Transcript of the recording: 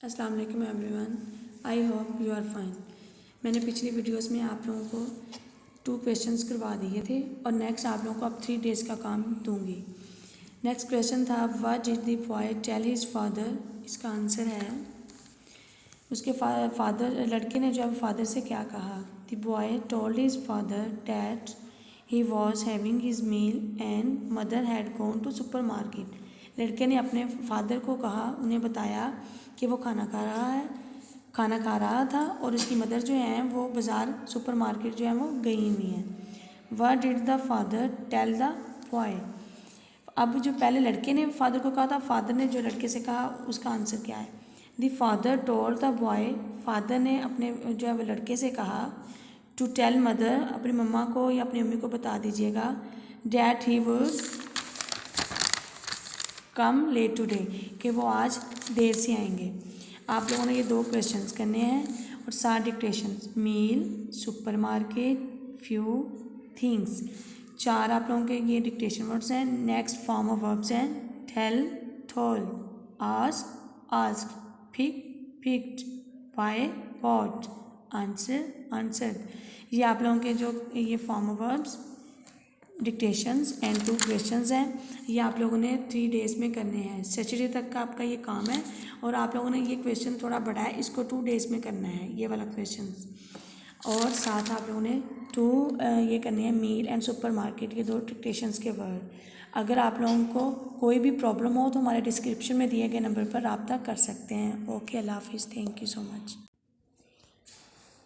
अस्सलाम वालेकुम everyone, I hope you are fine. मैंने पिछली वीडियोस में आप लोगों को 2 क्वेश्चंस करवा दिए थे और नेक्स्ट आप लोगों को अब 3 डेज़ का काम दूंगी। नेक्स्ट क्वेश्चन था what did the boy tell his father. इसका आंसर है उसके फादर लड़के ने जो है फादर से क्या कहा। The boy told his father that he was having his meal and mother had gone to super market. लड़के ने अपने फादर को कहा, उन्हें बताया कि वो खाना खा रहा था और उसकी मदर जो है वो बाज़ार सुपर मार्केट जो है वो गई हुई हैं। What did the father tell the boy. अब जो पहले लड़के ने फादर को कहा था, फादर ने जो लड़के से कहा उसका आंसर क्या है। The father told the boy, father ने अपने जो है वो लड़के से कहा टू टेल मदर, अपनी मम्मा को या अपनी मम्मी को बता दीजिएगा that he would come late today, कि वो आज देर से आएंगे। आप लोगों ने ये 2 क्वेश्चंस करने हैं और 7 dictations. Meal, super market, few, things, 4 आप लोगों के ये डिक्टेशन वर्ड्स हैं। नेक्स्ट फॉर्म ऑफ वर्ब्स हैं tell, told, ask, pick, picked, buy, bought, answer, answered. ये आप लोगों के जो ये form of verbs dictations and 2 questions हैं, ये आप लोगों ने 3 डेज़ में करने हैं। सैटरडे तक का आपका ये काम है और आप लोगों ने ये क्वेश्चन थोड़ा बड़ा है, इसको 2 डेज़ में करना है ये वाला क्वेश्चन। और साथ आप लोगों ने 2 ये करने हैं मील एंड सुपर मार्केट, ये 2 डिक्टेशंस के वर्ड। अगर आप लोगों को कोई भी प्रॉब्लम हो तो हमारे डिस्क्रिप्शन में दिए गए नंबर पर रब्ता कर सकते हैं। ओके, अल्लाह हाफिज़, थैंक यू सो मच।